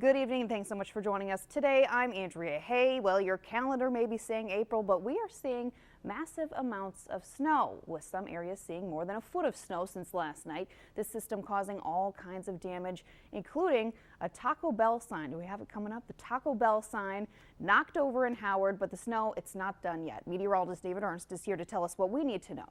Good evening and thanks so much for joining us today. I'm Andrea Hay. Well, your calendar may be saying April, but we are seeing massive amounts of snow, with some areas seeing more than a foot of snow since last night. This system causing all kinds of damage, including a Taco Bell sign. Do we have it coming up? The Taco Bell sign knocked over in Howard, but the snow, it's not done yet. Meteorologist David Ernst is here to tell us what we need to know.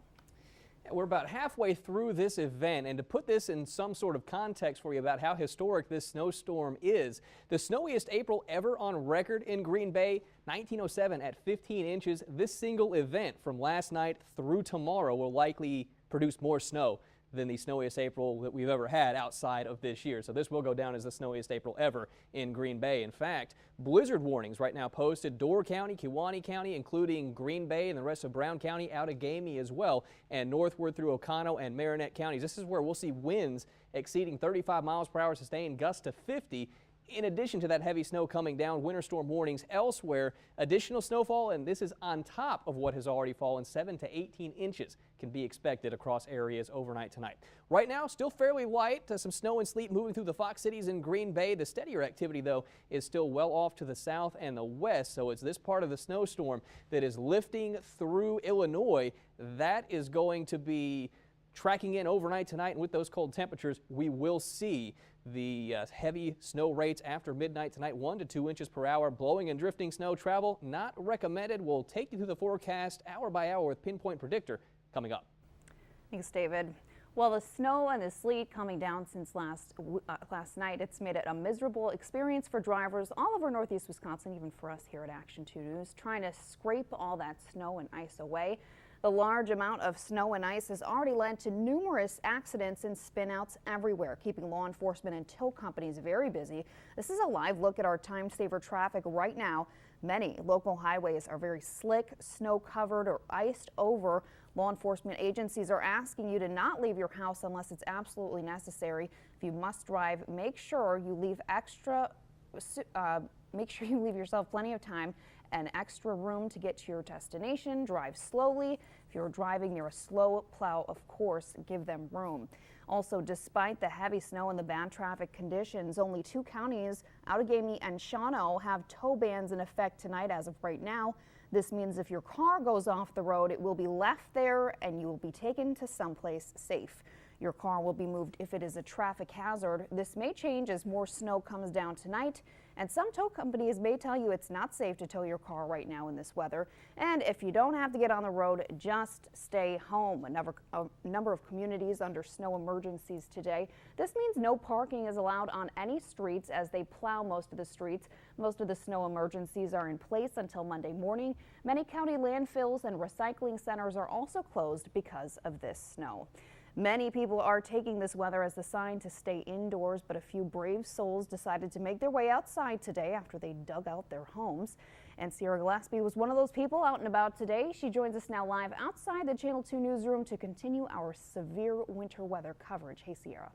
We're about halfway through this event, and to put this in some sort of context for you about how historic this snowstorm is, the snowiest April ever on record in Green Bay, 1907 at 15 inches. This single event from last night through tomorrow will likely produce more snow than the snowiest April that we've ever had outside of this year. So this will go down as the snowiest April ever in Green Bay. In fact, blizzard warnings right now posted Door County, Kewaunee County, including Green Bay and the rest of Brown County, Outagamie as well, and northward through Oconto and Marinette counties. This is where we'll see winds exceeding 35 miles per hour, sustained gusts to 50. In addition to that heavy snow coming down, winter storm warnings elsewhere, additional snowfall, and this is on top of what has already fallen. 7 to 18 inches can be expected across areas overnight tonight. Right now, still fairly light. Some snow and sleet moving through the Fox Cities in Green Bay. The steadier activity, though, is still well off to the south and the west, so it's this part of the snowstorm that is lifting through Illinois. That is going to be tracking in overnight tonight, and with those cold temperatures, we will see the heavy snow rates after midnight tonight, 1 to 2 inches per hour. Blowing and drifting snow travel not recommended. We'll take you through the forecast hour by hour with Pinpoint Predictor coming up. Thanks, David. Well, the snow and the sleet coming down since last night, it's made it a miserable experience for drivers all over northeast Wisconsin, even for us here at Action 2 News, trying to scrape all that snow and ice away. The large amount of snow and ice has already led to numerous accidents and spinouts everywhere, keeping law enforcement and tow companies very busy. This is a live look at our time saver traffic right now. Many local highways are very slick, snow covered or iced over. Law enforcement agencies are asking you to not leave your house unless it's absolutely necessary. If you must drive, make sure you leave yourself plenty of time and extra room to get to your destination. Drive slowly. If you're driving near a slow plow, of course, give them room. Also, despite the heavy snow and the bad traffic conditions, only 2 counties, Outagamie and Shawano, have tow bans in effect tonight as of right now. This means if your car goes off the road, it will be left there and you will be taken to someplace safe. Your car will be moved if it is a traffic hazard. This may change as more snow comes down tonight, and some tow companies may tell you it's not safe to tow your car right now in this weather. And if you don't have to get on the road, just stay home. A number of communities under snow emergencies today. This means no parking is allowed on any streets as they plow most of the streets. Most of the snow emergencies are in place until Monday morning. Many county landfills and recycling centers are also closed because of this snow. Many people are taking this weather as a sign to stay indoors, but a few brave souls decided to make their way outside today after they dug out their homes. And Sierra Gillespie was one of those people out and about today. She joins us now live outside the Channel 2 newsroom to continue our severe winter weather coverage. Hey, Sierra.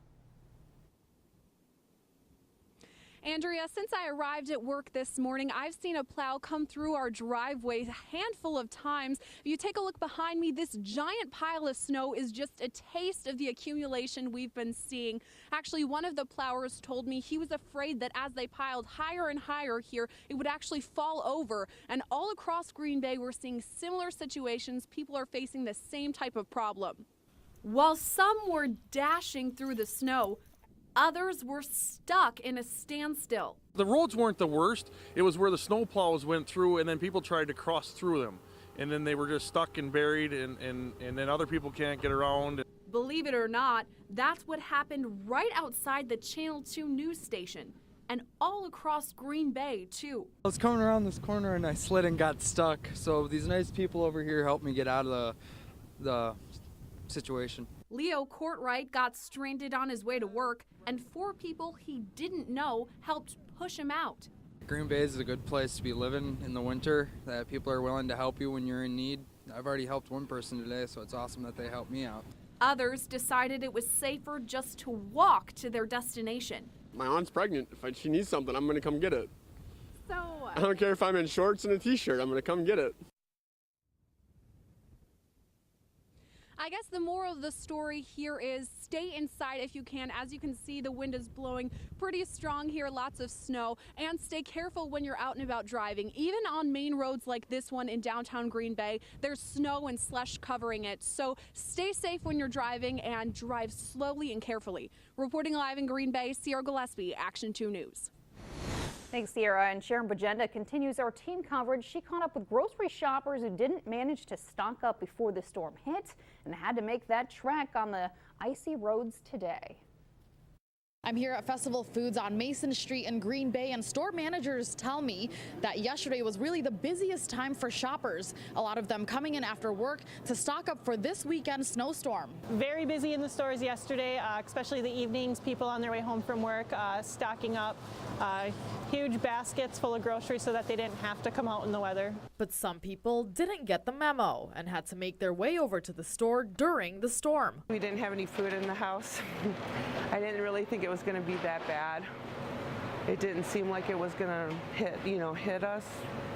Andrea, since I arrived at work this morning, I've seen a plow come through our driveway a handful of times. If you take a look behind me, this giant pile of snow is just a taste of the accumulation we've been seeing. Actually, one of the plowers told me he was afraid that as they piled higher and higher here, it would actually fall over. And all across Green Bay, we're seeing similar situations. People are facing the same type of problem. While some were dashing through the snow, others were stuck in a standstill. The roads weren't the worst. It was where the snow plows went through and then people tried to cross through them. And then they were just stuck and buried and then other people can't get around. Believe it or not, that's what happened right outside the Channel 2 news station and all across Green Bay, too. I was coming around this corner and I slid and got stuck. So these nice people over here helped me get out of the situation. Leo Courtwright got stranded on his way to work, and 4 people he didn't know helped push him out. Green Bay is a good place to be living in the winter, that people are willing to help you when you're in need. I've already helped one person today, so it's awesome that they helped me out. Others decided it was safer just to walk to their destination. My aunt's pregnant. If she needs something, I'm going to come get it. So I don't care if I'm in shorts and a t-shirt, I'm going to come get it. I guess the moral of the story here is stay inside if you can. As you can see, the wind is blowing pretty strong here, lots of snow, and stay careful when you're out and about driving. Even on main roads like this one in downtown Green Bay, there's snow and slush covering it. So stay safe when you're driving and drive slowly and carefully. Reporting live in Green Bay, Sierra Gillespie, Action 2 News. Thanks, Sierra. And Sharon Bajenda continues our team coverage. She caught up with grocery shoppers who didn't manage to stock up before the storm hit and had to make that trek on the icy roads today. I'm here at Festival Foods on Mason Street in Green Bay, and store managers tell me that yesterday was really the busiest time for shoppers. A lot of them coming in after work to stock up for this weekend's snowstorm. Very busy in the stores yesterday, especially the evenings, people on their way home from work, stocking up huge baskets full of groceries so that they didn't have to come out in the weather. But some people didn't get the memo and had to make their way over to the store during the storm. We didn't have any food in the house. I didn't really think it was going to be that bad. It didn't seem like it was going to hit us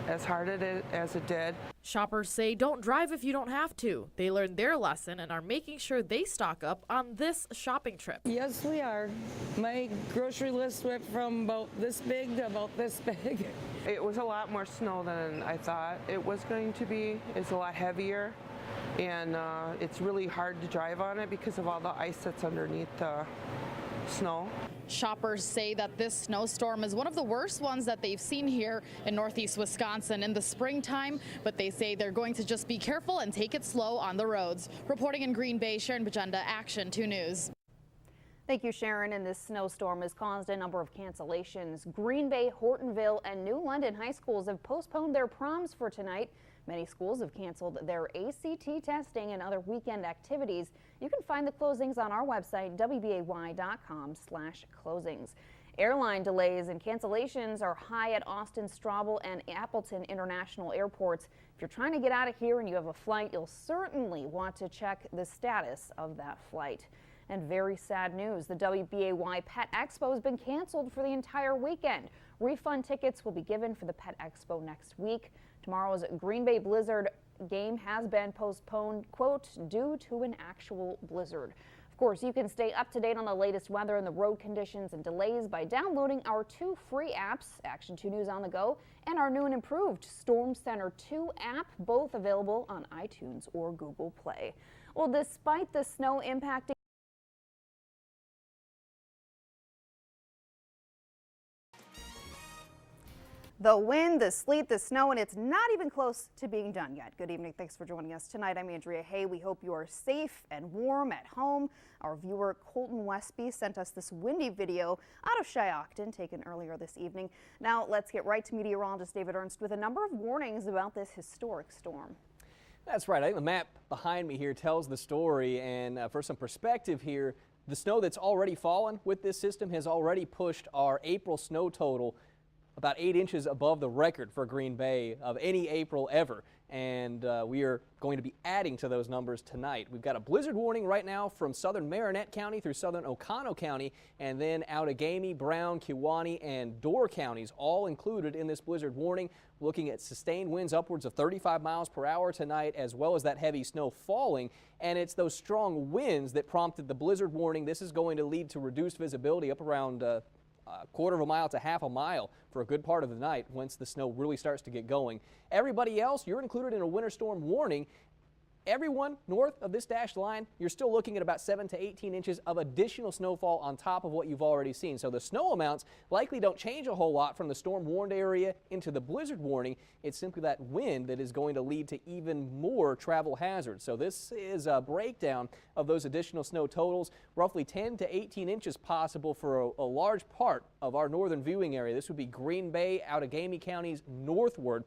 as hard as it did. Shoppers say don't drive if you don't have to. They learned their lesson and are making sure they stock up on this shopping trip. Yes, we are. My grocery list went from about this big to about this big. It was a lot more snow than I thought it was going to be. It's a lot heavier, and it's really hard to drive on it because of all the ice that's underneath the snow. Shoppers say that this snowstorm is one of the worst ones that they've seen here in northeast Wisconsin in the springtime, but they say they're going to just be careful and take it slow on the roads. Reporting in Green Bay, Sharon Bajenda, Action 2 News. Thank you, Sharon. And this snowstorm has caused a number of cancellations. Green Bay, Hortonville, and New London high schools have postponed their proms for tonight. Many schools have canceled their ACT testing and other weekend activities. You can find the closings on our website, wbay.com/closings. Airline delays and cancellations are high at Austin, Straubel, and Appleton International Airports. If you're trying to get out of here and you have a flight, you'll certainly want to check the status of that flight. And very sad news, the WBAY Pet Expo has been canceled for the entire weekend. Refund tickets will be given for the Pet Expo next week. Tomorrow's Green Bay Blizzard game has been postponed, quote, due to an actual blizzard. Of course, you can stay up to date on the latest weather and the road conditions and delays by downloading our 2 free apps, Action 2 News on the Go, and our new and improved Storm Center 2 app, both available on iTunes or Google Play. Well, despite the snow impacting the wind, the sleet, the snow, and it's not even close to being done yet. Good evening. Thanks for joining us tonight. I'm Andrea Hay. We hope you are safe and warm at home. Our viewer Colton Westby sent us this windy video out of Shiocton taken earlier this evening. Now let's get right to meteorologist David Ernst with a number of warnings about this historic storm. That's right. I think the map behind me here tells the story, and for some perspective here, the snow that's already fallen with this system has already pushed our April snow total about 8 inches above the record for Green Bay of any April ever. And we are going to be adding to those numbers tonight. We've got a blizzard warning right now from southern Marinette County through southern Oconto County, and then Outagamie, Brown, Kewaunee, and Door counties all included in this blizzard warning. Looking at sustained winds upwards of 35 miles per hour tonight, as well as that heavy snow falling. And it's those strong winds that prompted the blizzard warning. This is going to lead to reduced visibility up around a quarter of a mile to half a mile for a good part of the night once the snow really starts to get going. Everybody else, you're included in a winter storm warning. Everyone north of this dashed line, you're still looking at about 7 to 18 inches of additional snowfall on top of what you've already seen. So the snow amounts likely don't change a whole lot from the storm warned area into the blizzard warning. It's simply that wind that is going to lead to even more travel hazards. So this is a breakdown of those additional snow totals. Roughly 10 to 18 inches possible for a large part of our northern viewing area. This would be Green Bay, Outagamie counties northward.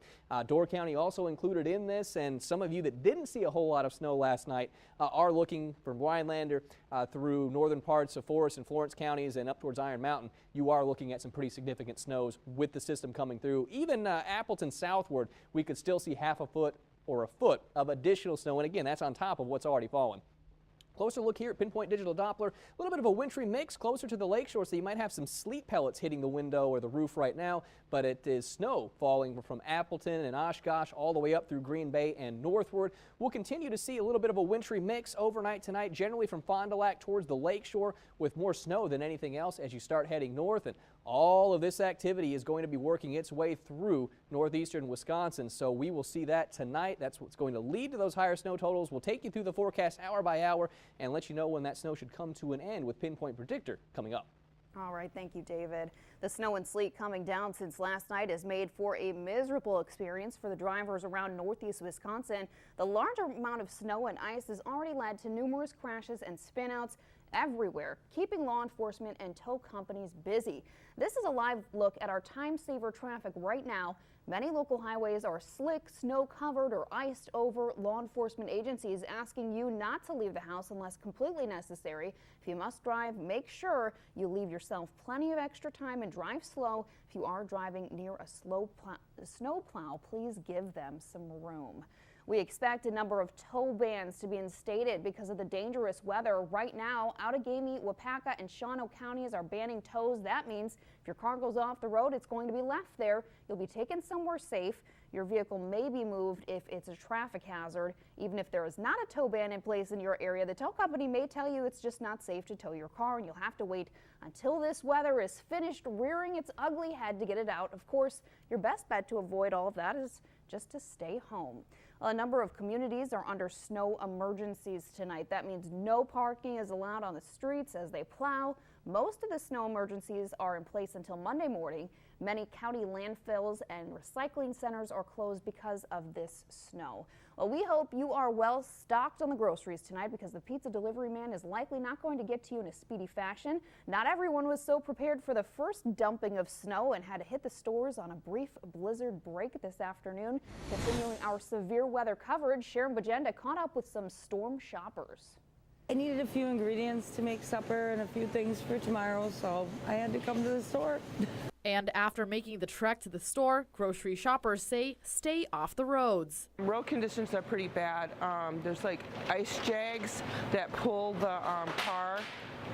Door County also included in this, and some of you that didn't see a whole lot of snow last night are looking from Rhinelander through northern parts of Forest and Florence counties and up towards Iron Mountain. You are looking at some pretty significant snows with the system coming through. Even Appleton southward, we could still see half a foot or a foot of additional snow, and again, that's on top of what's already fallen. Closer look here at Pinpoint Digital Doppler. A little bit of a wintry mix closer to the lakeshore, so you might have some sleet pellets hitting the window or the roof right now, but it is snow falling from Appleton and Oshkosh all the way up through Green Bay and northward. We'll continue to see a little bit of a wintry mix overnight tonight, generally from Fond du Lac towards the lakeshore, with more snow than anything else as you start heading north. And all of this activity is going to be working its way through northeastern Wisconsin, so we will see that tonight. That's what's going to lead to those higher snow totals. We'll take you through the forecast hour by hour and let you know when that snow should come to an end with Pinpoint Predictor coming up. All right, thank you, David. The snow and sleet coming down since last night has made for a miserable experience for the drivers around northeast Wisconsin. The larger amount of snow and ice has already led to numerous crashes and spinouts everywhere, keeping law enforcement and tow companies busy. This is a live look at our time saver traffic right now. Many local highways are slick, snow covered, or iced over. Law enforcement agencies asking you not to leave the house unless completely necessary. If you must drive, make sure you leave yourself plenty of extra time and drive slow. If you are driving near a snow plow, please give them some room. We expect a number of tow bans to be instated because of the dangerous weather. Right now, Outagamie, Wapaka, and Shawano counties are banning tows. That means if your car goes off the road, it's going to be left there. You'll be taken somewhere safe. Your vehicle may be moved if it's a traffic hazard. Even if there is not a tow ban in place in your area, the tow company may tell you it's just not safe to tow your car, and you'll have to wait until this weather is finished rearing its ugly head to get it out. Of course, your best bet to avoid all of that is just to stay home. A number of communities are under snow emergencies tonight. That means no parking is allowed on the streets as they plow. Most of the snow emergencies are in place until Monday morning. Many county landfills and recycling centers are closed because of this snow. Well, we hope you are well stocked on the groceries tonight because the pizza delivery man is likely not going to get to you in a speedy fashion. Not everyone was so prepared for the first dumping of snow and had to hit the stores on a brief blizzard break this afternoon. Continuing our severe weather coverage, Sharon Bajenda caught up with some storm shoppers. I needed a few ingredients to make supper and a few things for tomorrow, so I had to come to the store. And after making the trek to the store, grocery shoppers say stay off the roads. Road conditions are pretty bad. There's like ice jags that pull the car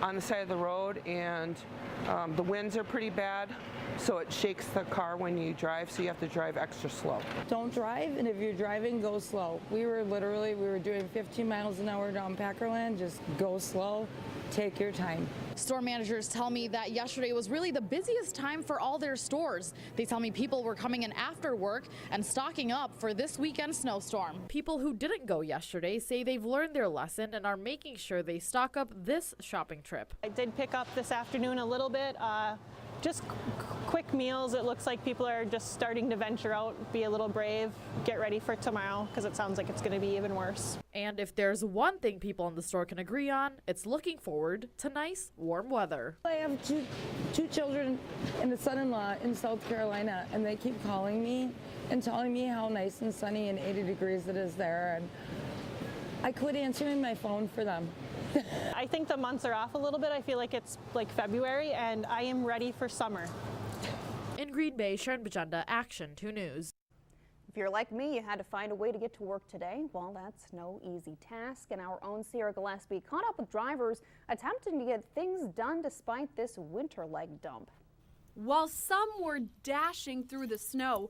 on the side of the road, and the winds are pretty bad, so it shakes the car when you drive, so you have to drive extra slow. Don't drive, and if you're driving, go slow. We were doing 15 miles an hour down Packerland. Just go slow, take your time. Store managers tell me that yesterday was really the busiest time for all their stores. They tell me people were coming in after work and stocking up for this weekend snowstorm. People who didn't go yesterday say they've learned their lesson and are making sure they stock up this shopping trip. I did pick up this afternoon a little bit, just quick meals. It looks like people are just starting to venture out, be a little brave, get ready for tomorrow because it sounds like it's going to be even worse. And if there's one thing people in the store can agree on, it's looking forward to nice, warm weather. I have two children and a son-in-law in South Carolina, and they keep calling me and telling me how nice and sunny and 80 degrees it is there, and I quit answering my phone for them. I think the months are off a little bit. I feel like it's like February, and I am ready for summer. In Green Bay, Sharon Bajenda, Action 2 News. If you're like me, you had to find a way to get to work today. Well, that's no easy task, and our own Sierra Gillespie caught up with drivers attempting to get things done despite this winter leg dump. While some were dashing through the snow,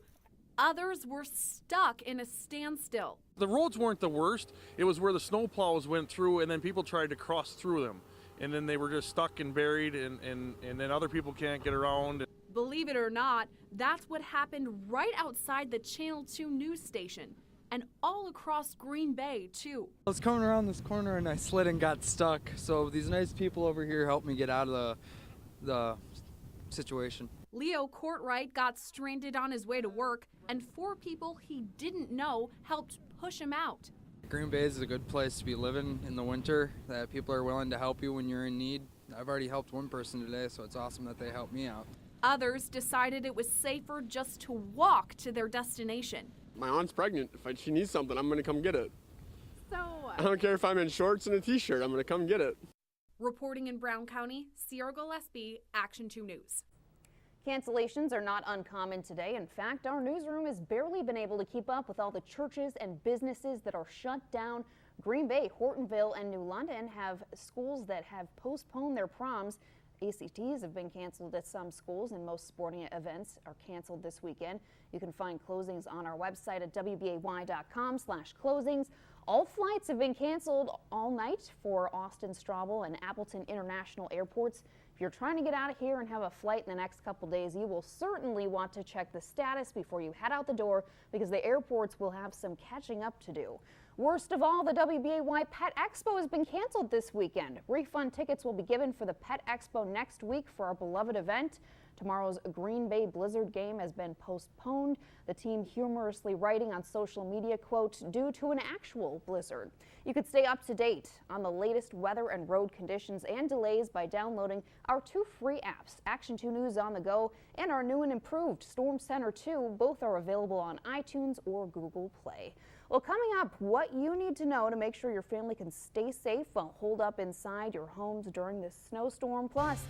others were stuck in a standstill. The roads weren't the worst. It was where the snow plows went through, and then people tried to cross through them. And then they were just stuck and buried, and then other people can't get around. Believe it or not, that's what happened right outside the Channel 2 news station, and all across Green Bay, too. I was coming around this corner and I slid and got stuck, so these nice people over here helped me get out of the situation. Leo Courtwright got stranded on his way to work, and 4 people he didn't know helped push him out. Green Bay is a good place to be living in the winter, that people are willing to help you when you're in need. I've already helped one person today, so it's awesome that they helped me out. Others decided it was safer just to walk to their destination. My aunt's pregnant. If she needs something, I'm going to come get it. So, I don't care if I'm in shorts and a t-shirt, I'm going to come get it. reporting in Brown County, Sierra Gillespie, Action 2 News. Cancellations are not uncommon today. In fact, our newsroom has barely been able to keep up with all the churches and businesses that are shut down Green Bay, Hortonville, and New London have schools that have postponed their proms. ACTs have been canceled at some schools, and most sporting events are canceled this weekend. You can find closings on our website at wbay.com/closings. All flights have been canceled all night for Austin, Straubel, and Appleton International airports. If you're trying to get out of here and have a flight in the next couple days, you will certainly want to check the status before you head out the door, because the airports will have some catching up to do. Worst of all, the WBAY Pet Expo has been canceled this weekend. Refund tickets will be given for the Pet Expo next week for our beloved event. Tomorrow's Green Bay Blizzard game has been postponed. The team humorously writing on social media, quote, due to an actual blizzard. You could stay up to date on the latest weather and road conditions and delays by downloading our 2 free apps, Action 2 News on the Go and our new and improved Storm Center 2. Both are available on iTunes or Google Play. Well, coming up, what you need to know to make sure your family can stay safe while holed up inside your homes during this snowstorm. Plus,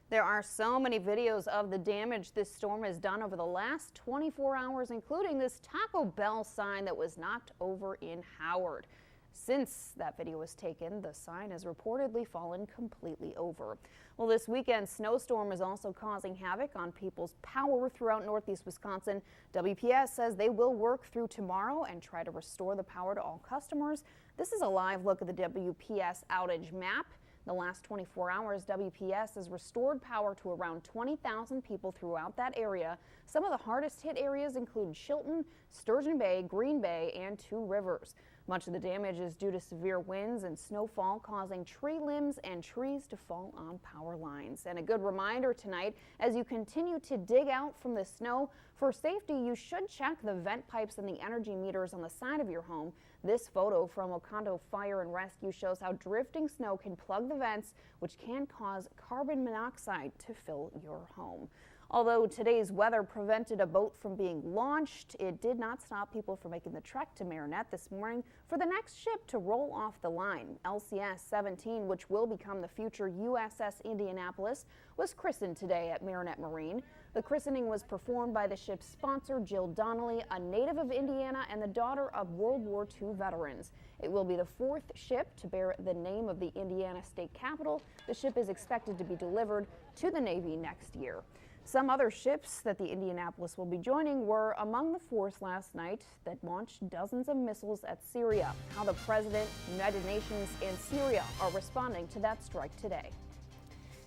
there are so many videos of the damage this storm has done over the last 24 hours, including this Taco Bell sign that was knocked over in Howard. Since that video was taken, the sign has reportedly fallen completely over. Well, this weekend's snowstorm is also causing havoc on people's power throughout northeast Wisconsin. WPS says they will work through tomorrow and try to restore the power to all customers. This is a live look at the WPS outage map. In the last 24 hours, WPS has restored power to around 20,000 people throughout that area. Some of the hardest hit areas include Chilton, Sturgeon Bay, Green Bay, and Two Rivers. Much of the damage is due to severe winds and snowfall causing tree limbs and trees to fall on power lines. And a good reminder tonight, as you continue to dig out from the snow, for safety you should check the vent pipes and the energy meters on the side of your home. This photo from Oconto Fire and Rescue shows how drifting snow can plug the vents, which can cause carbon monoxide to fill your home. Although today's weather prevented a boat from being launched, it did not stop people from making the trek to Marinette this morning for the next ship to roll off the line. LCS 17, which will become the future USS Indianapolis, was christened today at Marinette Marine. The christening was performed by the ship's sponsor, Jill Donnelly, a native of Indiana and the daughter of World War II veterans. It will be the 4th ship to bear the name of the Indiana state capital. The ship is expected to be delivered to the Navy next year. Some other ships that the Indianapolis will be joining were among the force last night that launched dozens of missiles at Syria. How the President, United Nations, and Syria are responding to that strike today.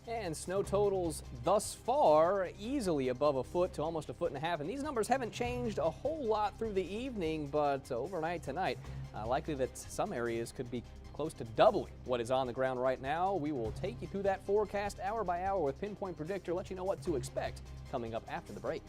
And snow totals thus far easily above a foot to almost a foot and a half. And these numbers haven't changed a whole lot through the evening, but overnight tonight, likely that some areas could be close to doubling what is on the ground right now. We will take you through that forecast hour by hour with Pinpoint Predictor, let you know what to expect coming up after the break.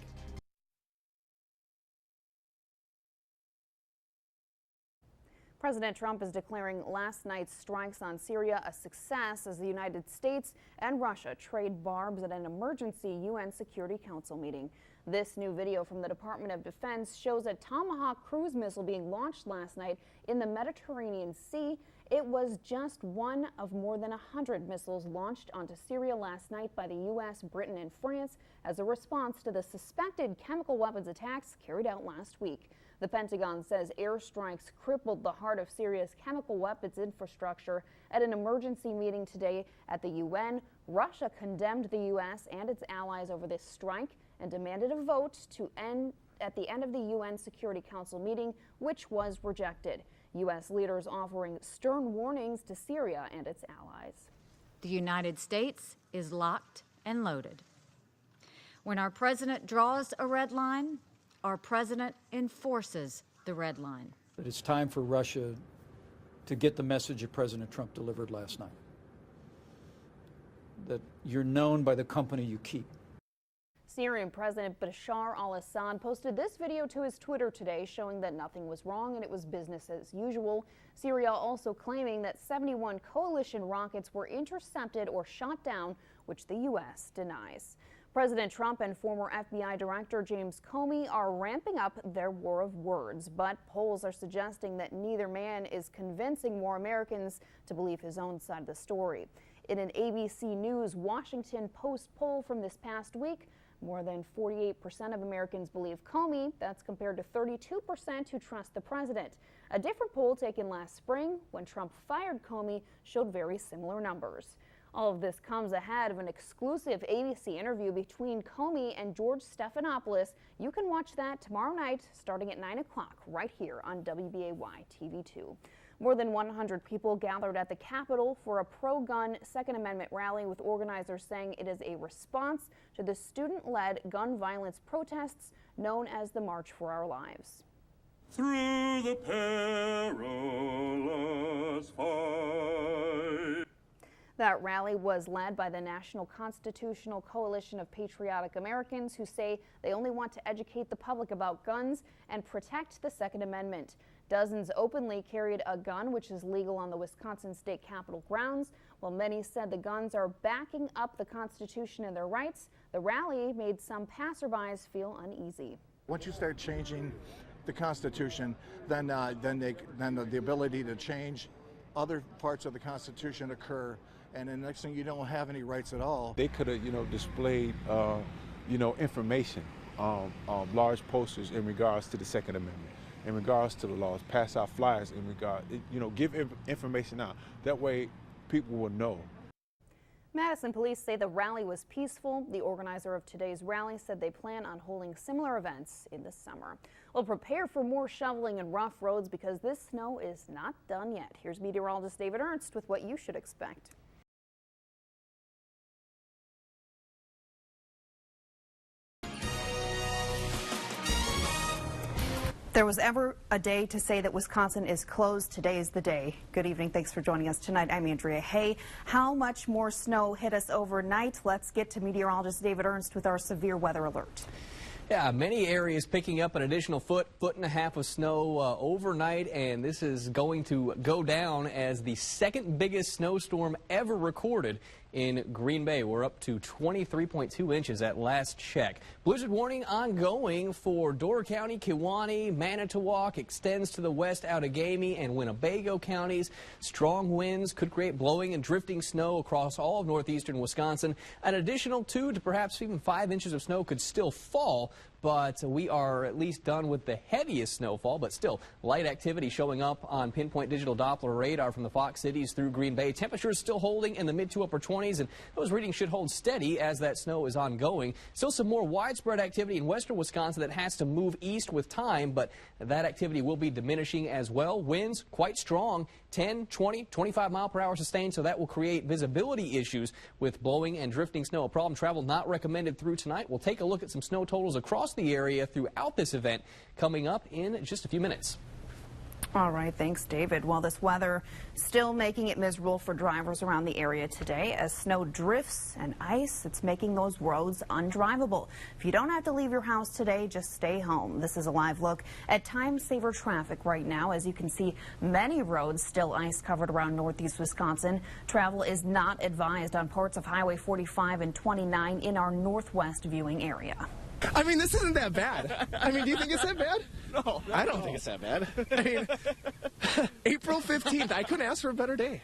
President Trump is declaring last night's strikes on Syria a success as the United States and Russia trade barbs at an emergency UN Security Council meeting. This new video from the Department of Defense shows a Tomahawk cruise missile being launched last night in the Mediterranean Sea. It was just one of more than 100 missiles launched onto Syria last night by the U.S., Britain, and France as a response to the suspected chemical weapons attacks carried out last week. The Pentagon says airstrikes crippled the heart of Syria's chemical weapons infrastructure. At an emergency meeting today at the UN, Russia condemned the U.S. and its allies over this strike and demanded a vote to end at the end of the UN Security Council meeting, which was rejected. U.S. leaders offering stern warnings to Syria and its allies. The United States is locked and loaded. When our president draws a red line, our president enforces the red line. But it's time for Russia to get the message that President Trump delivered last night, that you're known by the company you keep. Syrian President Bashar al-Assad posted this video to his Twitter today showing that nothing was wrong and it was business as usual. Syria also claiming that 71 coalition rockets were intercepted or shot down, which the U.S. denies. President Trump and former FBI Director James Comey are ramping up their war of words, but polls are suggesting that neither man is convincing more Americans to believe his own side of the story. In an ABC News Washington Post poll from this past week, more than 48% of Americans believe Comey. That's compared to 32% who trust the president. A different poll taken last spring when Trump fired Comey showed very similar numbers. All of this comes ahead of an exclusive ABC interview between Comey and George Stephanopoulos. You can watch that tomorrow night starting at 9 o'clock right here on WBAY TV2. More than 100 people gathered at the Capitol for a pro-gun Second Amendment rally, with organizers saying it is a response to the student-led gun violence protests known as the March for Our Lives. Through the perilous fight. That rally was led by the National Constitutional Coalition of Patriotic Americans, who say they only want to educate the public about guns and protect the Second Amendment. Dozens openly carried a gun, which is legal on the Wisconsin State Capitol grounds. While many said the guns are backing up the Constitution and their rights, the rally made some passerbys feel uneasy. Once you start changing the Constitution, then the ability to change other parts of the Constitution occur, and the next thing you don't have any rights at all. They could have, displayed, information, large posters in regards to the Second Amendment, in regards to the laws, pass out flyers in regard, give information out. That way people will know. Madison police say the rally was peaceful. The organizer of today's rally said they plan on holding similar events in the summer. Well, prepare for more shoveling and rough roads because this snow is not done yet. Here's meteorologist David Ernst with what you should expect. There was ever a day to say that Wisconsin is closed. Today is the day. Good evening. Thanks for joining us tonight. I'm Andrea Hay. How much more snow hit us overnight? Let's get to meteorologist David Ernst with our severe weather alert. Yeah, many areas picking up an additional foot and a half of snow overnight, and this is going to go down as the second biggest snowstorm ever recorded in Green Bay. We're up to 23.2 inches at last check. Blizzard warning ongoing for Door County, Kewaunee, Manitowoc, extends to the west Outagamie and Winnebago counties. Strong winds could create blowing and drifting snow across all of northeastern Wisconsin. An additional 2 to perhaps even 5 inches of snow could still fall, but we are at least done with the heaviest snowfall, but still light activity showing up on pinpoint digital Doppler radar from the Fox cities through Green Bay. Temperatures still holding in the mid to upper 20s, and those readings should hold steady as that snow is ongoing. Still some more widespread activity in western Wisconsin that has to move east with time, but that activity will be diminishing as well. Winds quite strong, 10, 20, 25 mile per hour sustained, so that will create visibility issues with blowing and drifting snow. A problem travel not recommended through tonight. We'll take a look at some snow totals across the area throughout this event coming up in just a few minutes. All right, thanks, David. Well, this weather still making it miserable for drivers around the area today. As snow drifts and ice, it's making those roads undrivable. If you don't have to leave your house today, just stay home. This is a live look at time-saver traffic right now. As you can see, many roads still ice-covered around northeast Wisconsin. Travel is not advised on parts of Highway 45 and 29 in our northwest viewing area. I mean, this isn't that bad. I mean, do you think it's that bad? No. I don't think it's that bad. I mean, April 15th, I couldn't ask for a better day.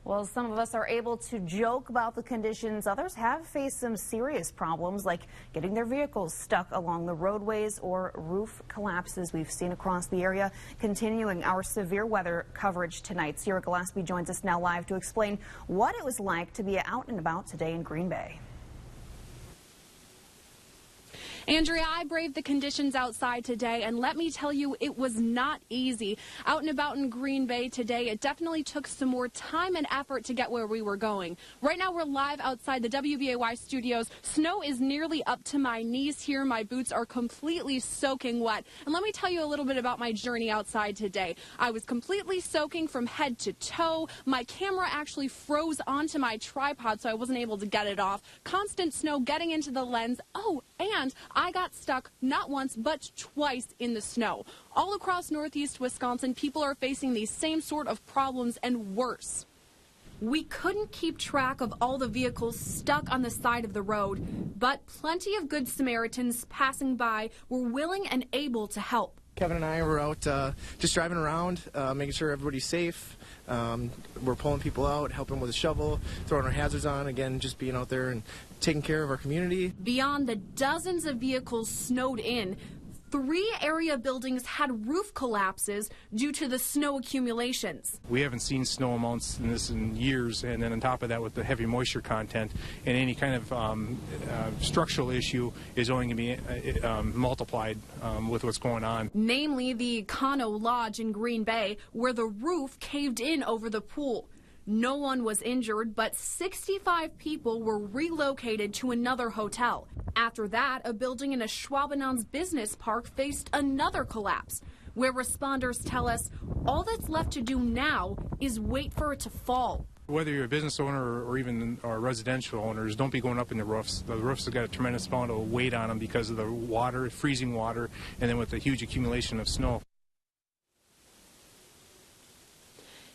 Well, some of us are able to joke about the conditions. Others have faced some serious problems, like getting their vehicles stuck along the roadways or roof collapses we've seen across the area. Continuing our severe weather coverage tonight, Sierra Gillespie joins us now live to explain what it was like to be out and about today in Green Bay. Andrea, I braved the conditions outside today, and let me tell you, it was not easy. Out and about in Green Bay today, it definitely took some more time and effort to get where we were going. Right now, we're live outside the WBAY studios. Snow is nearly up to my knees here. My boots are completely soaking wet. And let me tell you a little bit about my journey outside today. I was completely soaking from head to toe. My camera actually froze onto my tripod, so I wasn't able to get it off. Constant snow getting into the lens. Oh, and I got stuck not once but twice in the snow. All across northeast Wisconsin, people are facing these same sort of problems and worse. We couldn't keep track of all the vehicles stuck on the side of the road, but plenty of good Samaritans passing by were willing and able to help. Kevin and I were out just driving around, making sure everybody's safe. We're pulling people out, helping with a shovel, throwing our hazards on, again, just being out there and taking care of our community. Beyond the dozens of vehicles snowed in, 3 area buildings had roof collapses due to the snow accumulations. We haven't seen snow amounts in this in years, and then on top of that with the heavy moisture content, and any kind of structural issue is only going to be multiplied with what's going on. Namely the Econo Lodge in Green Bay, where the roof caved in over the pool. No one was injured, but 65 people were relocated to another hotel. After that, a building in a Schwabenon's business park faced another collapse, where responders tell us all that's left to do now is wait for it to fall. Whether you're a business owner or even residential owners, don't be going up in the roofs. The roofs have got a tremendous amount of weight on them because of the water, freezing water, and then with the huge accumulation of snow.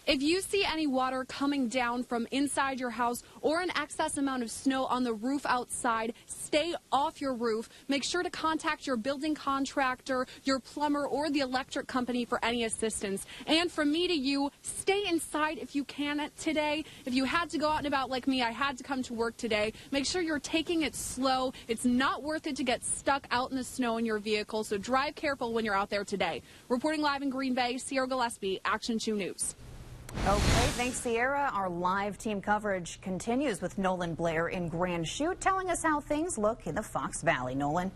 If you see any water coming down from inside your house or an excess amount of snow on the roof outside, stay off your roof. Make sure to contact your building contractor, your plumber, or the electric company for any assistance. And from me to you, stay inside if you can today. If you had to go out and about like me, I had to come to work today. Make sure you're taking it slow. It's not worth it to get stuck out in the snow in your vehicle, so drive careful when you're out there today. Reporting live in Green Bay, Sierra Gillespie, Action 2 News. Okay, thanks, Sierra. Our live team coverage continues with Nolan Blair in Grand Chute, telling us how things look in the Fox Valley. Nolan.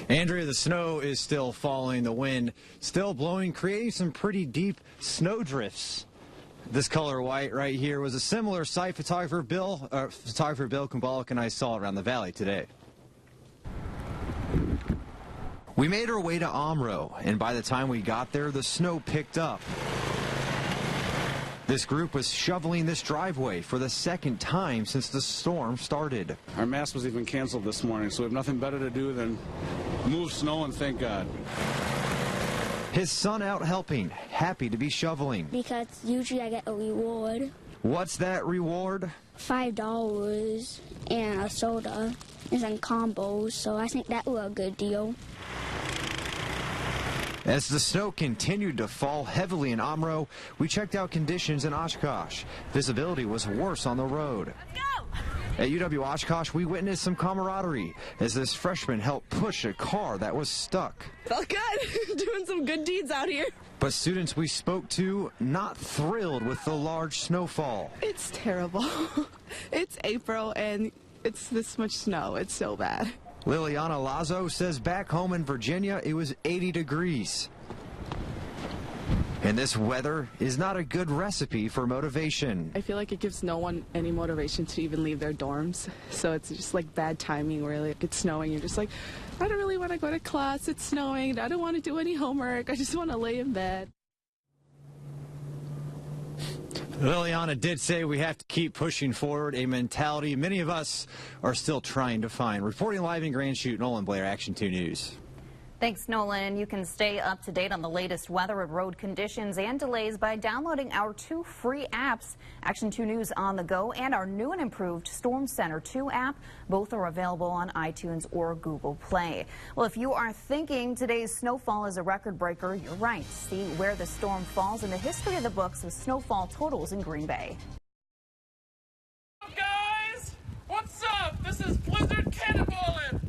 Andrea, the snow is still falling, the wind still blowing, creating some pretty deep snow drifts. This color white right here was a similar sight photographer Bill Kumbalik and I saw around the valley today. We made our way to Omro, and by the time we got there, the snow picked up. This group was shoveling this driveway for the second time since the storm started. Our mass was even canceled this morning, so we have nothing better to do than move snow and thank God. His son out helping, happy to be shoveling. Because usually I get a reward. What's that reward? $5 and a soda and some combos, so I think that was a good deal. As the snow continued to fall heavily in Omro, we checked out conditions in Oshkosh. Visibility was worse on the road. At UW Oshkosh, we witnessed some camaraderie as this freshman helped push a car that was stuck. Felt good, doing some good deeds out here. But students we spoke to, not thrilled with the large snowfall. It's terrible. It's April and it's this much snow. It's so bad. Liliana Lazo says back home in Virginia, it was 80 degrees. And this weather is not a good recipe for motivation. I feel like it gives no one any motivation to even leave their dorms. So it's just like bad timing where like it's snowing. You're just like, I don't really want to go to class. It's snowing. I don't want to do any homework. I just want to lay in bed. Liliana did say we have to keep pushing forward, a mentality many of us are still trying to find. Reporting live in Grand Chute, Nolan Blair, Action 2 News. Thanks, Nolan. You can stay up to date on the latest weather and road conditions and delays by downloading our 2 free apps, Action 2 News on the Go and our new and improved Storm Center 2 app. Both are available on iTunes or Google Play. Well, if you are thinking today's snowfall is a record breaker, you're right. See where the storm falls in the history of the books of snowfall totals in Green Bay. Guys, what's up? This is Blizzard Cannonballing.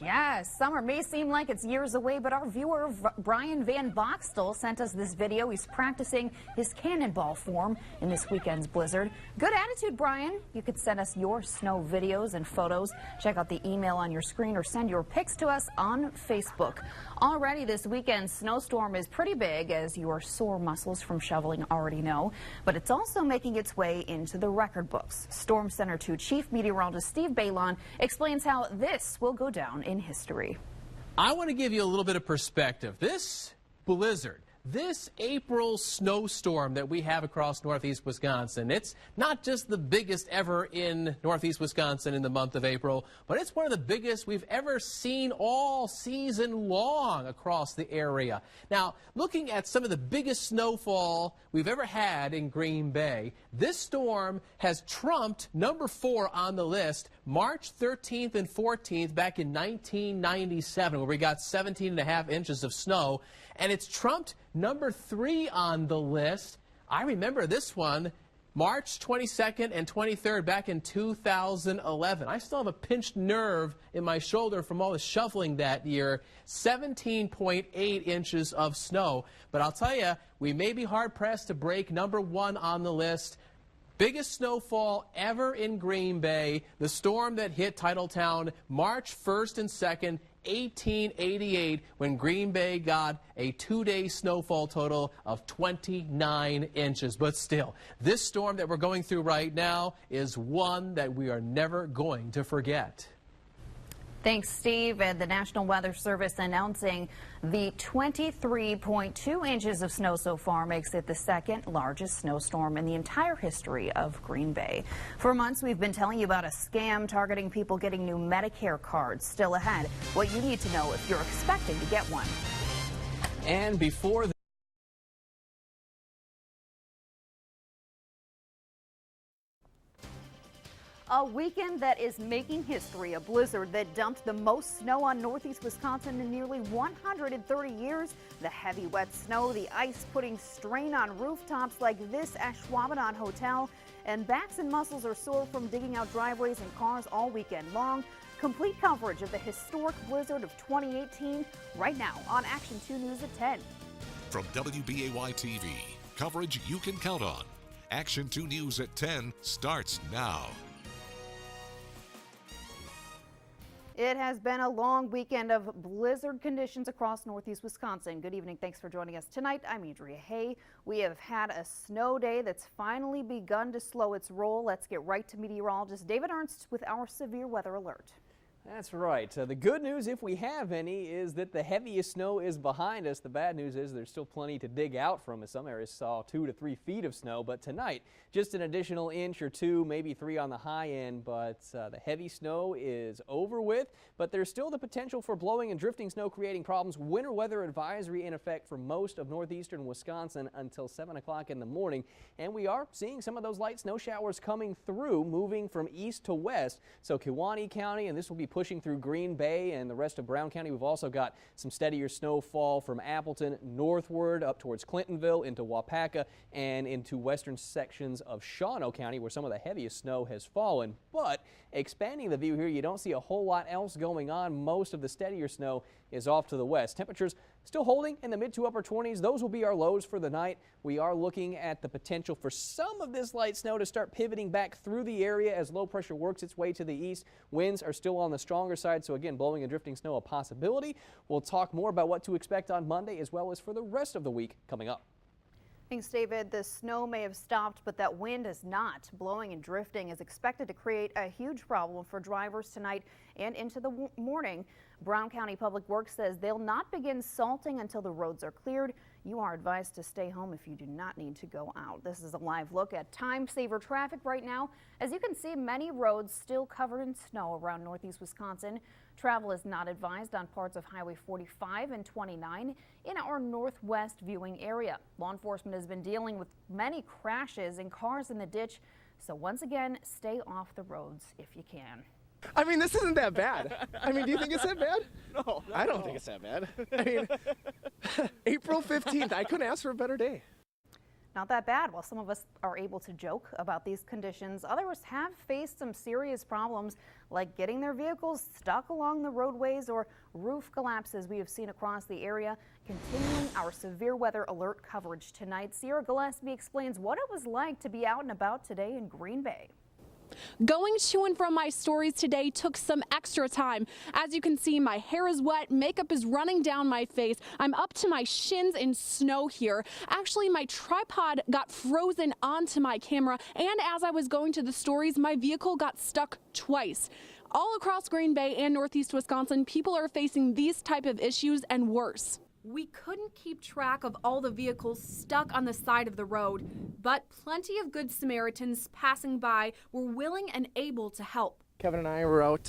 Yes, summer may seem like it's years away, but our viewer Brian Van Boxtel sent us this video. He's practicing his cannonball form in this weekend's blizzard. Good attitude, Brian. You could send us your snow videos and photos. Check out the email on your screen or send your pics to us on Facebook. Already this weekend's snowstorm is pretty big, as your sore muscles from shoveling already know, but it's also making its way into the record books. Storm Center 2 Chief Meteorologist Steve Balon explains how this will go down in history. I want to give you a little bit of perspective. This blizzard, this April snowstorm that we have across northeast Wisconsin, it's not just the biggest ever in northeast Wisconsin in the month of April, but it's one of the biggest we've ever seen all season long across the area. Now, looking at some of the biggest snowfall we've ever had in Green Bay, this storm has trumped number 4 on the list, March 13th and 14th back in 1997, where we got 17.5 inches of snow. And it's trumped number 3 on the list. I remember this one, March 22nd and 23rd back in 2011. I still have a pinched nerve in my shoulder from all the shoveling that year. 17.8 inches of snow. But I'll tell you, we may be hard-pressed to break #1 on the list. Biggest snowfall ever in Green Bay, the storm that hit Titletown March 1st and 2nd, 1888, when Green Bay got a 2-day snowfall total of 29 inches. But still, this storm that we're going through right now is one that we are never going to forget. Thanks, Steve. And the National Weather Service announcing the 23.2 inches of snow so far makes it the second largest snowstorm in the entire history of Green Bay. For months, we've been telling you about a scam targeting people getting new Medicare cards. Still ahead, what you need to know if you're expecting to get one. And before a weekend that is making history. A blizzard that dumped the most snow on northeast Wisconsin in nearly 130 years. The heavy wet snow, the ice putting strain on rooftops like this Ashwaubenon Hotel. And backs and muscles are sore from digging out driveways and cars all weekend long. Complete coverage of the historic blizzard of 2018 right now on Action 2 News at 10. From WBAY TV, coverage you can count on. Action 2 News at 10 starts now. It has been a long weekend of blizzard conditions across northeast Wisconsin. Good evening. Thanks for joining us tonight. I'm Andrea Hay. We have had a snow day that's finally begun to slow its roll. Let's get right to meteorologist David Ernst with our severe weather alert. That's right. The good news, if we have any, is that the heaviest snow is behind us. The bad news is there's still plenty to dig out from, as some areas saw 2 to 3 feet of snow. But tonight, just an additional inch or 2, maybe 3 on the high end. But the heavy snow is over with. But there's still the potential for blowing and drifting snow creating problems. Winter weather advisory in effect for most of northeastern Wisconsin until 7 o'clock in the morning. And we are seeing some of those light snow showers coming through, moving from east to west. So Kewaunee County, and this will be pushing through Green Bay and the rest of Brown County. We've also got some steadier snowfall from Appleton northward up towards Clintonville into Wapaka and into western sections of Shawano County, where some of the heaviest snow has fallen. But expanding the view here, you don't see a whole lot else going on. Most of the steadier snow is off to the west. Temperatures still holding in the mid to upper 20s. Those will be our lows for the night. We are looking at the potential for some of this light snow to start pivoting back through the area as low pressure works its way to the east. Winds are still on the stronger side, so again, blowing and drifting snow a possibility. We'll talk more about what to expect on Monday as well as for the rest of the week coming up. Thanks, David. The snow may have stopped, but that wind is not. Blowing and drifting is expected to create a huge problem for drivers tonight and into the morning. Brown County Public Works says they'll not begin salting until the roads are cleared. You are advised to stay home if you do not need to go out. This is a live look at time-saver traffic right now. As you can see, many roads still covered in snow around northeast Wisconsin. Travel is not advised on parts of Highway 45 and 29 in our northwest viewing area. Law enforcement has been dealing with many crashes and cars in the ditch, so once again, stay off the roads if you can. I mean, this isn't that bad. I mean, do you think it's that bad? No. I don't think it's that bad. I mean, April 15th, I couldn't ask for a better day. Not that bad. While some of us are able to joke about these conditions, others have faced some serious problems like getting their vehicles stuck along the roadways or roof collapses we have seen across the area. Continuing our severe weather alert coverage tonight, Sierra Gillespie explains what it was like to be out and about today in Green Bay. Going to and from my stories today took some extra time. As you can see, my hair is wet, makeup is running down my face. I'm up to my shins in snow here. Actually, my tripod got frozen onto my camera, and as I was going to the stories, my vehicle got stuck twice. All across Green Bay and northeast Wisconsin, people are facing these type of issues and worse. We couldn't keep track of all the vehicles stuck on the side of the road, but plenty of good Samaritans passing by were willing and able to help. Kevin and I were out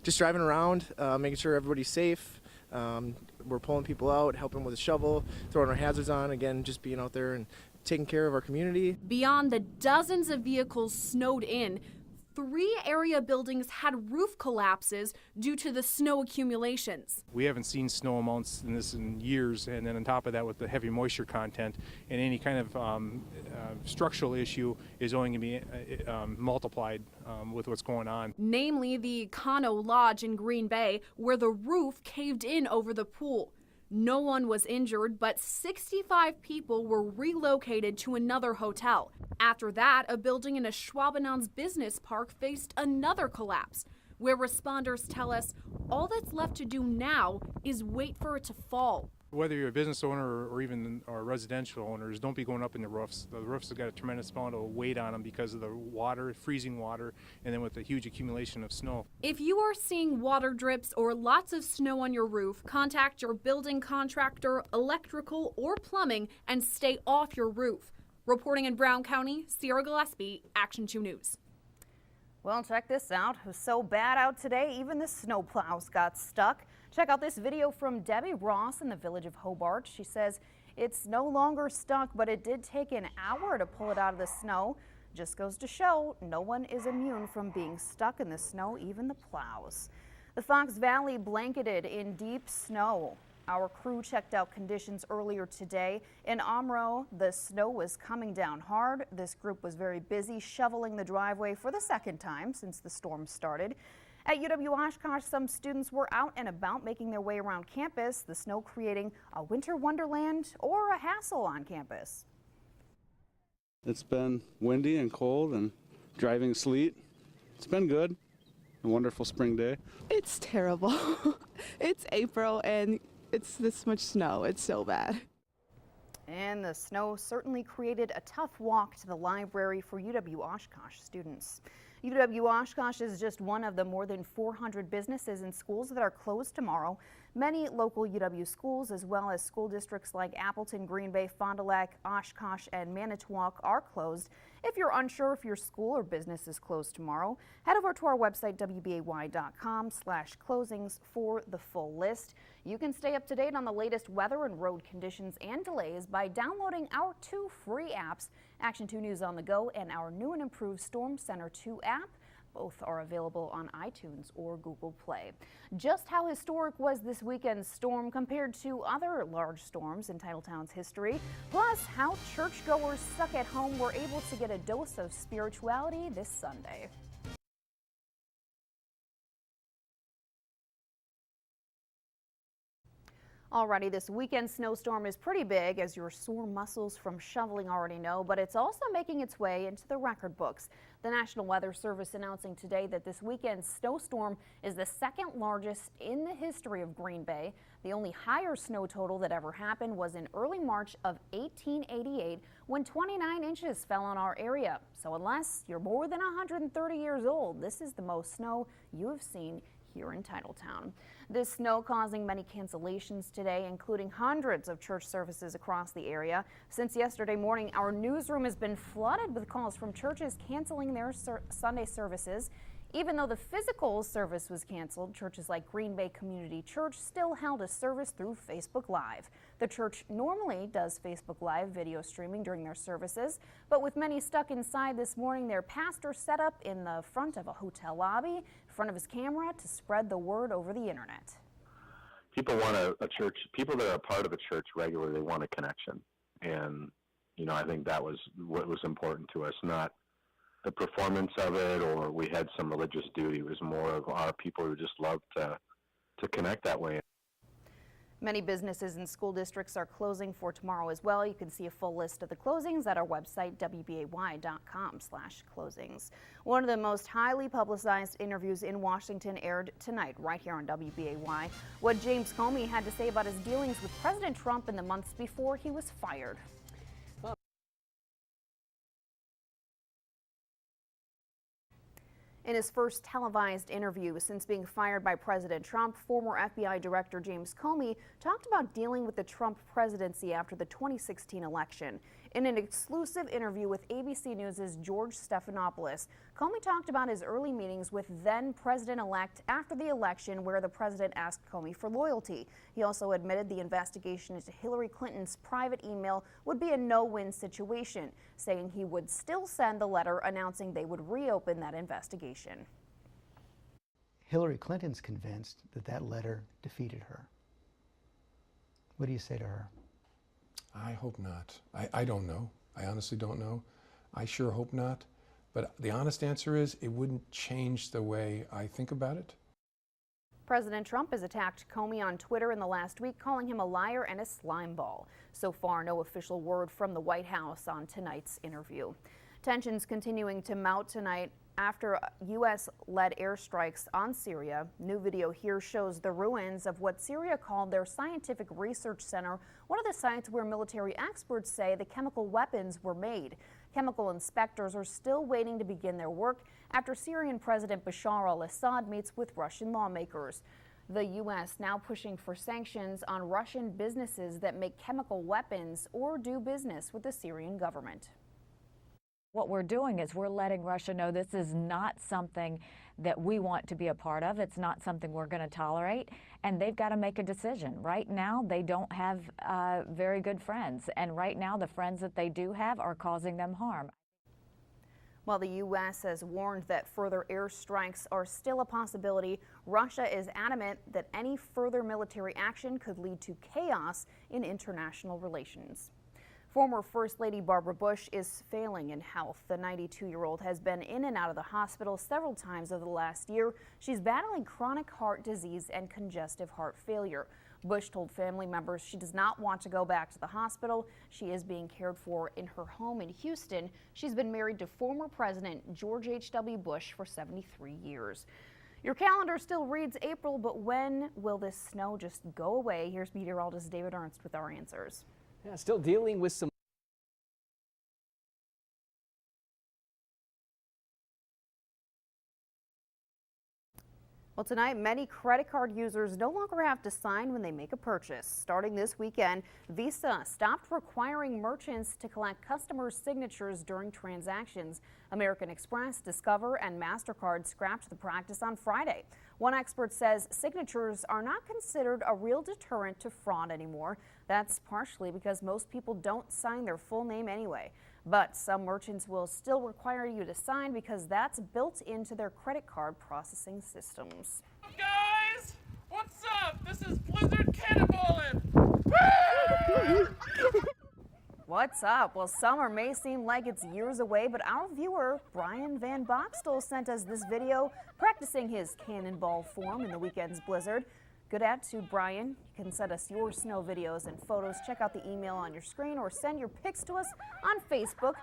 just driving around, making sure everybody's safe. We're pulling people out, helping with a shovel, throwing our hazards on, again, just being out there and taking care of our community. Beyond the dozens of vehicles snowed in, 3 area buildings had roof collapses due to the snow accumulations. We haven't seen snow amounts in this in years, and then on top of that with the heavy moisture content, and any kind of structural issue is only going to be multiplied with what's going on. Namely the Econo Lodge in Green Bay, where the roof caved in over the pool. No one was injured, but 65 people were relocated to another hotel. After that, a building in a Schwabenon's business park faced another collapse, where responders tell us all that's left to do now is wait for it to fall. Whether you're a business owner or even residential owners, don't be going up in the roofs. The roofs have got a tremendous amount of weight on them because of the water, freezing water, and then with the huge accumulation of snow. If you are seeing water drips or lots of snow on your roof, contact your building contractor, electrical, or plumbing, and stay off your roof. Reporting in Brown County, Sierra Gillespie, Action 2 News. Well, check this out. It was so bad out today, even the snowplows got stuck. Check out this video from Debbie Ross in the village of Hobart. She says it's no longer stuck, but it did take an hour to pull it out of the snow. Just goes to show no one is immune from being stuck in the snow, even the plows. The Fox Valley blanketed in deep snow. Our crew checked out conditions earlier today. In Omro, the snow was coming down hard. This group was very busy shoveling the driveway for the second time since the storm started. At UW Oshkosh, some students were out and about making their way around campus, the snow creating a winter wonderland or a hassle on campus. It's been windy and cold and driving sleet. It's been good. A wonderful spring day. It's terrible. It's April and it's this much snow. It's so bad. And the snow certainly created a tough walk to the library for UW Oshkosh students. UW Oshkosh is just one of the more than 400 businesses and schools that are closed tomorrow. Many local UW schools, as well as school districts like Appleton, Green Bay, Fond du Lac, Oshkosh, and Manitowoc are closed. If you're unsure if your school or business is closed tomorrow, head over to our website, wbay.com/closings for the full list. You can stay up to date on the latest weather and road conditions and delays by downloading our 2 free apps, Action 2 News on the Go and our new and improved Storm Center 2 app. Both are available on iTunes or Google Play. Just how historic was this weekend's storm compared to other large storms in Titletown's history? Plus, how churchgoers stuck at home were able to get a dose of spirituality this Sunday. Alrighty, this weekend snowstorm is pretty big, as your sore muscles from shoveling already know, but it's also making its way into the record books. The National Weather Service announcing today that this weekend's snowstorm is the second largest in the history of Green Bay. The only higher snow total that ever happened was in early March of 1888, when 29 inches fell on our area. So unless you're more than 130 years old, this is the most snow you have seen here in Titletown. This snow causing many cancellations today, including hundreds of church services across the area. Since yesterday morning, our newsroom has been flooded with calls from churches canceling their Sunday services. Even though the physical service was canceled, churches like Green Bay Community Church still held a service through Facebook Live. The church normally does Facebook Live video streaming during their services, but with many stuck inside this morning, their pastor set up in the front of a hotel lobby, in front of his camera, to spread the word over the internet. People want a church, people that are a part of the church regularly, they want a connection. And, you know, I think that was what was important to us, not the performance of it, or we had some religious duty. It was more of our people who just love to connect that way. Many businesses and school districts are closing for tomorrow as well. You can see a full list of the closings at our website, wbay.com/closings. One of the most highly publicized interviews in Washington aired tonight, right here on WBAY. What James Comey had to say about his dealings with President Trump in the months before he was fired. In his first televised interview since being fired by President Trump, former FBI Director James Comey talked about dealing with the Trump presidency after the 2016 election. In an exclusive interview with ABC News' George Stephanopoulos, Comey talked about his early meetings with then-President-elect after the election, where the president asked Comey for loyalty. He also admitted the investigation into Hillary Clinton's private email would be a no-win situation, saying he would still send the letter announcing they would reopen that investigation. Hillary Clinton's convinced that that letter defeated her. What do you say to her? I hope not. I don't know. I honestly don't know. I sure hope not. But the honest answer is it wouldn't change the way I think about it. President Trump has attacked Comey on Twitter in the last week, calling him a liar and a slimeball. So far, no official word from the White House on tonight's interview. Tensions continuing to mount tonight after U.S.-led airstrikes on Syria. New video here shows the ruins of what Syria called their scientific research center, one of the sites where military experts say the chemical weapons were made. Chemical inspectors are still waiting to begin their work after Syrian President Bashar al-Assad meets with Russian lawmakers. The U.S. now pushing for sanctions on Russian businesses that make chemical weapons or do business with the Syrian government. What we're doing is we're letting Russia know this is not something that we want to be a part of. It's not something we're going to tolerate, and they've got to make a decision. Right now, they don't have very good friends, and right now the friends that they do have are causing them harm. While the U.S. has warned that further airstrikes are still a possibility, Russia is adamant that any further military action could lead to chaos in international relations. Former First Lady Barbara Bush is failing in health. The 92-year-old has been in and out of the hospital several times over the last year. She's battling chronic heart disease and congestive heart failure. Bush told family members she does not want to go back to the hospital. She is being cared for in her home in Houston. She's been married to former President George H.W. Bush for 73 years. Your calendar still reads April, but when will this snow just go away? Here's meteorologist David Ernst with our answers. Yeah, still dealing with some Well, tonight, many credit card users no longer have to sign when they make a purchase. Starting this weekend, Visa stopped requiring merchants to collect customers' signatures during transactions. American Express, Discover, and MasterCard scrapped the practice on Friday. One expert says signatures are not considered a real deterrent to fraud anymore. That's partially because most people don't sign their full name anyway. But some merchants will still require you to sign because that's built into their credit card processing systems. Guys, what's up? This is Blizzard Cannonballing. What's up? Well, summer may seem like it's years away, but our viewer, Brian Van Boxtel, sent us this video practicing his cannonball form in the weekend's blizzard. Good attitude, Brian. You can send us your snow videos and photos. Check out the email on your screen or send your pics to us on Facebook.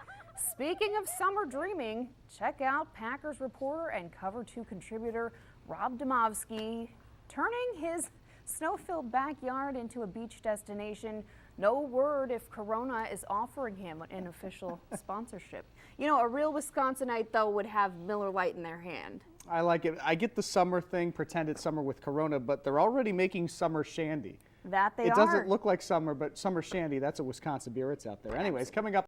Speaking of summer dreaming, check out Packers reporter and Cover 2 contributor Rob Demovsky turning his snow-filled backyard into a beach destination. No word if Corona is offering him an official sponsorship. You know, a real Wisconsinite, though, would have Miller Lite in their hand. I like it. I get the summer thing, pretend it's summer with Corona, but they're already making summer shandy. That they are. It doesn't look like summer, but summer shandy, that's a Wisconsin beer. It's out there. Anyways, coming up.